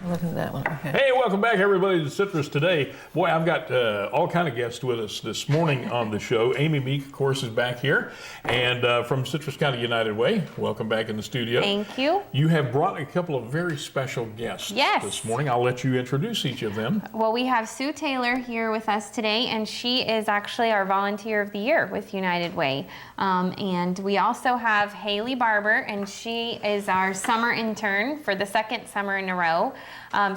Look at that one. Okay. Hey, welcome back, everybody, to Citrus Today. Boy, I've got all kind of guests with us this morning on the show. Amy Meek, of course, is back here, and from Citrus County United Way. Welcome back in the studio. Thank you. You have brought a couple of very special guests this morning. I'll let you introduce each of them. Well, we have Sue Taylor here with us today, and she is actually our Volunteer of the Year with United Way. And we also have Haley Barber, and she is our summer intern for the second summer in a row.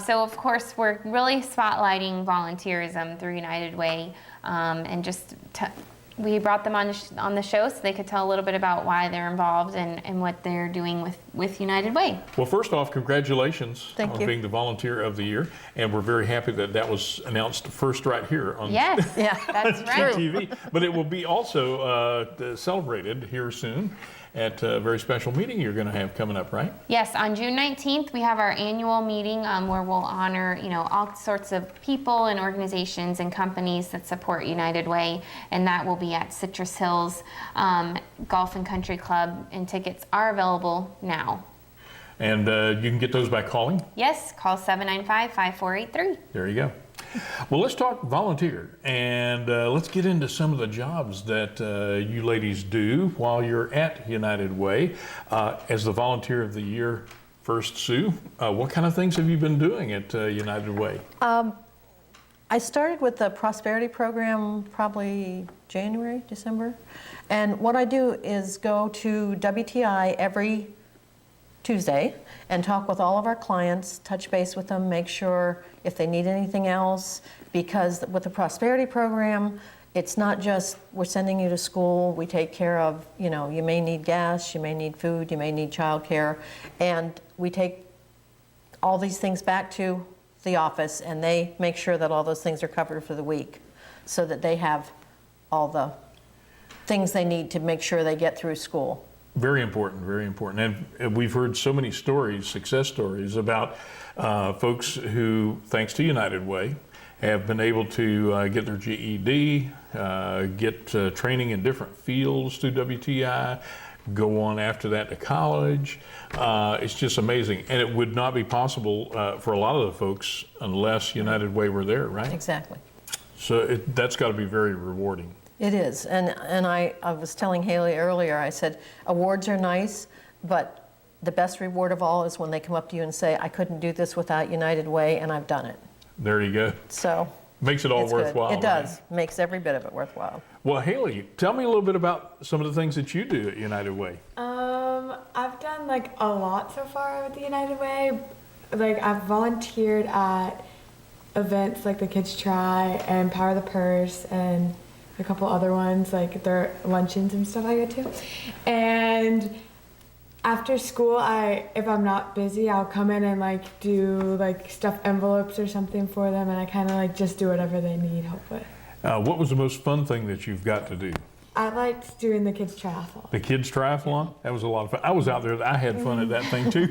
So of course, we're really spotlighting volunteerism through United Way, and just we brought them on the show so they could tell a little bit about why they're involved and what they're doing with United Way. Well, first off, congratulations on you. being the Volunteer of the Year, and we're very happy that that was announced first right here on Yes, Yeah. that's right. TV. But it will be also celebrated here soon at a very special meeting you're going to have coming up, right? Yes, on June 19th, we have our annual meeting where we'll honor, all sorts of people and organizations and companies that support United Way, and that will be at Citrus Hills Golf and Country Club, and tickets are available now. And you can get those by calling. Yes, call 795-5483. There you go. Well, let's talk volunteer, and let's get into some of the jobs that you ladies do while you're at United Way. As the Volunteer of the Year, first, Sue, what kind of things have you been doing at United Way? I started with the Prosperity Program probably January, December. And what I do is go to WTI every Tuesday and talk with all of our clients, touch base with them, make sure if they need anything else, because with the Prosperity Program, it's not just we're sending you to school, we take care of, you may need gas, you may need food, you may need childcare, and we take all these things back to the office and they make sure that all those things are covered for the week so that they have all the things they need to make sure they get through school. Very important, very important. And we've heard so many stories, success stories, about folks who, thanks to United Way, have been able to get their GED, get training in different fields through WTI, go on after that to college. It's just amazing. And it would not be possible for a lot of the folks unless United Way were there, right? Exactly. So that's got to be very rewarding. It is, and I was telling Haley earlier, I said, awards are nice, but the best reward of all is when they come up to you and say, I couldn't do this without United Way, and I've done it. There you go. So makes it all it's good. worthwhile. It does, right? makes every bit of it worthwhile. Well, Haley, tell me a little bit about some of the things that you do at United Way. I've done like a lot so far with the United Way. Like I've volunteered at events like the Kids Try and Power the Purse and a couple other ones, like their luncheons and stuff I go to. And after school, if I'm not busy, I'll come in and like do like stuffed envelopes or something for them, and I kind of like just do whatever they need help with. What was the most fun thing that you've got to do? I liked doing the Kids Triathlon. The kids triathlon? That was a lot of fun. I was out there. I had fun at that thing too.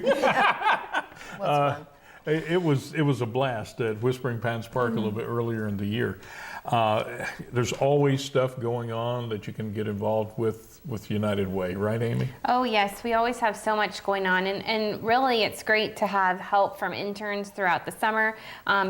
Fun? It was a blast at Whispering Pines Park a little bit earlier in the year. There's always stuff going on that you can get involved with United Way, right, Amy? Oh yes, we always have so much going on, and really it's great to have help from interns throughout the summer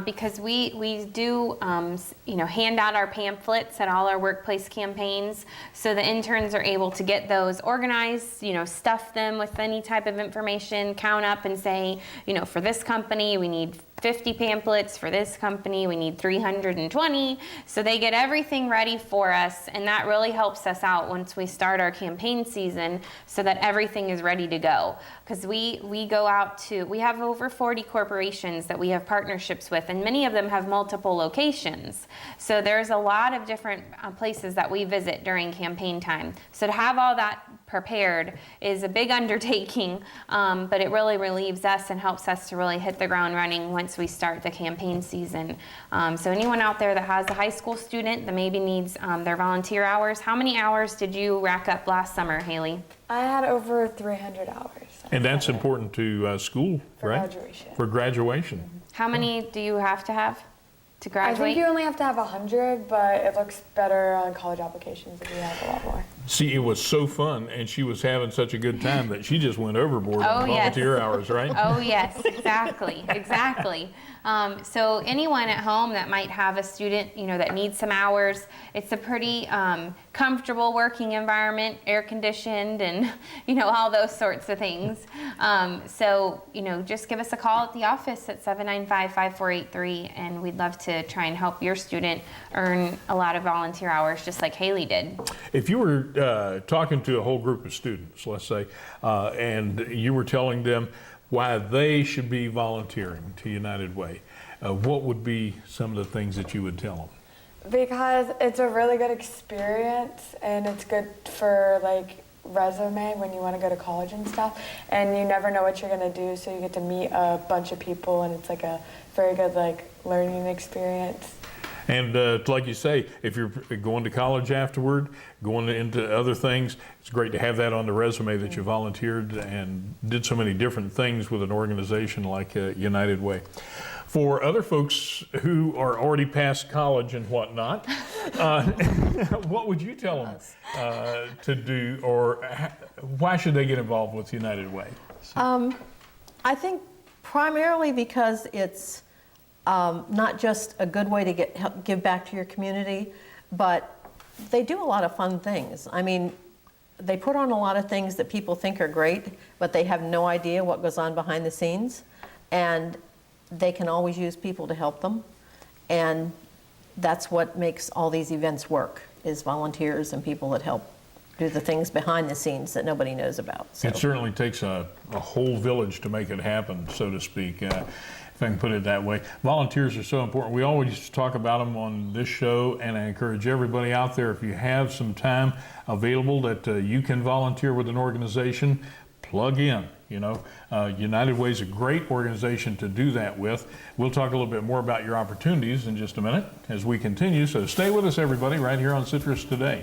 because we do hand out our pamphlets at all our workplace campaigns, so the interns are able to get those organized, stuff them with any type of information, count up and say, for this company we need 50 pamphlets, for this company we need 320. So they get everything ready for us, and that really helps us out once we start our campaign season so that everything is ready to go. Because we go out to, we have over 40 corporations that we have partnerships with, and many of them have multiple locations. So there's a lot of different places that we visit during campaign time. So to have all that prepared is a big undertaking, but it really relieves us and helps us to really hit the ground running once we start the campaign season. So anyone out there that has a high school student that maybe needs their volunteer hours, how many hours did you rack up last summer, Haley? I had over 300 hours. And that's important to school, For right? graduation. For graduation. How many do you have to I graduate? think you only have to have 100, but it looks better on college applications if you have a lot more. See, it was so fun, and she was having such a good time that she just went overboard Oh, on yes. volunteer hours, right? Oh, yes, exactly, exactly. So anyone at home that might have a student, that needs some hours, it's a pretty comfortable working environment, air conditioned, and all those sorts of things. So just give us a call at the office at 795-5483, and we'd love to try and help your student earn a lot of volunteer hours, just like Haley did. If you were talking to a whole group of students, let's say, and you were telling them why they should be volunteering to United Way, what would be some of the things that you would tell them? Because it's a really good experience and it's good for like resume when you want to go to college and stuff, and you never know what you're going to do, so you get to meet a bunch of people, and it's like a very good like learning experience. And like you say, if you're going to college afterward, going into other things, it's great to have that on the resume that you volunteered and did so many different things with an organization like United Way. For other folks who are already past college and whatnot, what would you tell them to do, or why should they get involved with United Way? I think primarily because it's not just a good way to give back to your community, but they do a lot of fun things. I mean, they put on a lot of things that people think are great, but they have no idea what goes on behind the scenes, and they can always use people to help them. And that's what makes all these events work, is volunteers and people that help do the things behind the scenes that nobody knows about. So. It certainly takes a whole village to make it happen, so to speak, if I can put it that way. Volunteers are so important. We always talk about them on this show, and I encourage everybody out there, if you have some time available that you can volunteer with an organization, plug in. United Way is a great organization to do that with. We'll talk a little bit more about your opportunities in just a minute as we continue. So stay with us, everybody, right here on Citrus Today.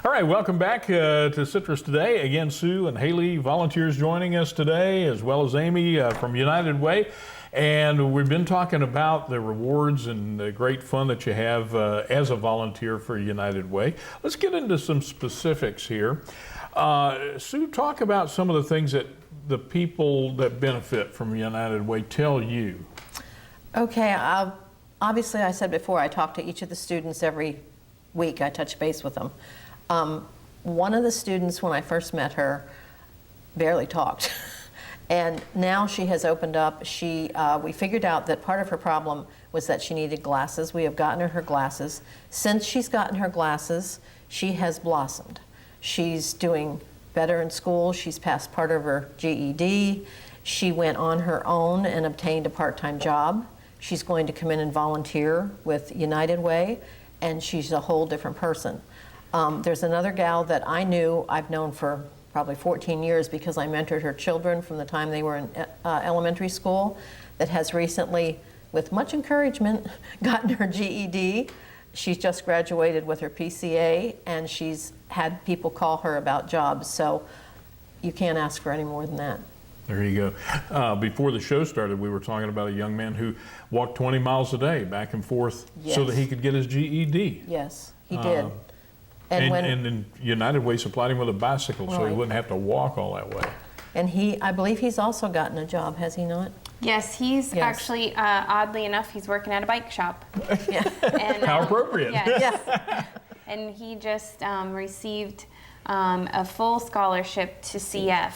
All right, welcome back to Citrus Today. Again, Sue and Haley, volunteers joining us today, as well as Amy from United Way. And we've been talking about the rewards and the great fun that you have as a volunteer for United Way. Let's get into some specifics here. Sue, talk about some of the things that the people that benefit from United Way tell you. Okay, obviously I said before, I talk to each of the students every week. I touch base with them. One of the students, when I first met her, barely talked. And now she has opened up. We figured out that part of her problem was that she needed glasses. We have gotten her glasses. Since she's gotten her glasses, she has blossomed. She's doing better in school. She's passed part of her GED. She went on her own and obtained a part-time job. She's going to come in and volunteer with United Way, and she's a whole different person. There's another gal that I've known for probably 14 years because I mentored her children from the time they were in elementary school, that has recently, with much encouragement, gotten her GED. She's just graduated with her PCA, and she's had people call her about jobs, so you can't ask for any more than that. There you go. Before the show started, we were talking about a young man who walked 20 miles a day back and forth so that he could get his GED. Yes, he did. And then United Way supplied him with a bicycle so he wouldn't have to walk all that way. And I believe he's also gotten a job, has he not? Yes, he's actually, oddly enough, he's working at a bike shop. Yeah. And, How appropriate. Yes. Yes. And he just received a full scholarship to CF.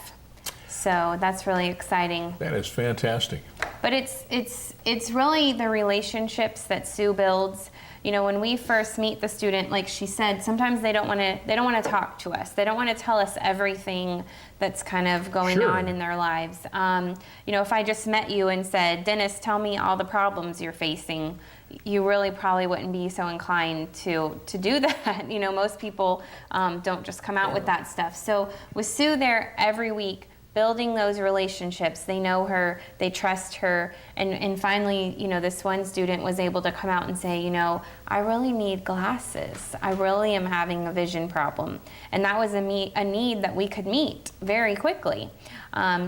So that's really exciting. That is fantastic. But it's really the relationships that Sue builds. You know, when we first meet the student, like she said, sometimes they don't want to talk to us. They don't want to tell us everything that's kind of going on in their lives. You know, if I just met you and said, Dennis, tell me all the problems you're facing, you really probably wouldn't be so inclined to do that. You know, most people don't just come out with that stuff. So with Sue there every week, building those relationships, they know her, they trust her, and finally, you know, this one student was able to come out and say, you know, I really need glasses. I really am having a vision problem. And that was a need that we could meet very quickly.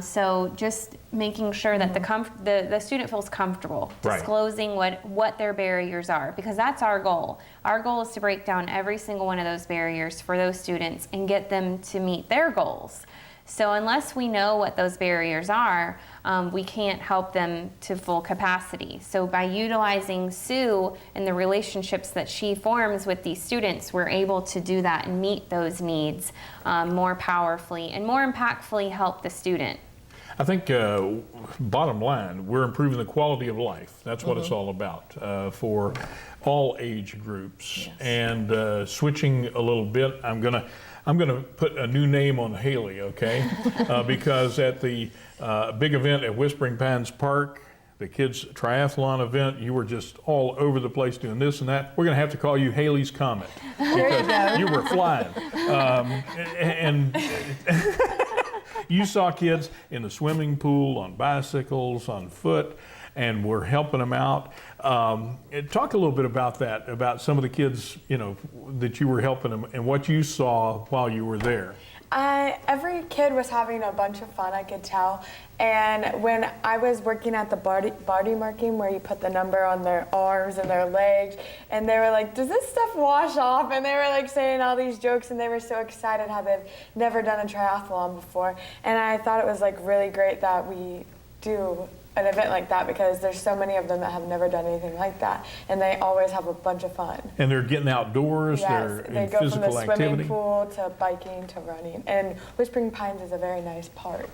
So just making sure that the student feels comfortable disclosing what their barriers are, because that's our goal. Our goal is to break down every single one of those barriers for those students and get them to meet their goals. So unless we know what those barriers are, we can't help them to full capacity. So by utilizing Sue and the relationships that she forms with these students, we're able to do that and meet those needs more powerfully and more impactfully help the student. I think bottom line, we're improving the quality of life. That's what it's all about for all age groups. Yes. And switching a little bit, I'm gonna put a new name on Haley, okay? Because at the big event at Whispering Pines Park, the kids' triathlon event, you were just all over the place doing this and that. We're gonna have to call you Haley's Comet. Because you were flying. And you saw kids in the swimming pool, on bicycles, on foot, and we're helping them out. Talk a little bit about that, about some of the kids, you know, that you were helping them and what you saw while you were there. Every kid was having a bunch of fun, I could tell. And when I was working at the body marking, where you put the number on their arms and their legs, and they were like, does this stuff wash off? And they were like saying all these jokes, and they were so excited how they've never done a triathlon before. And I thought it was like really great that we do an event like that, because there's so many of them that have never done anything like that, and they always have a bunch of fun. And they're getting outdoors, Yes, they're they in go from physical the activity. swimming pool to biking to running, and Whispering Pines is a very nice park.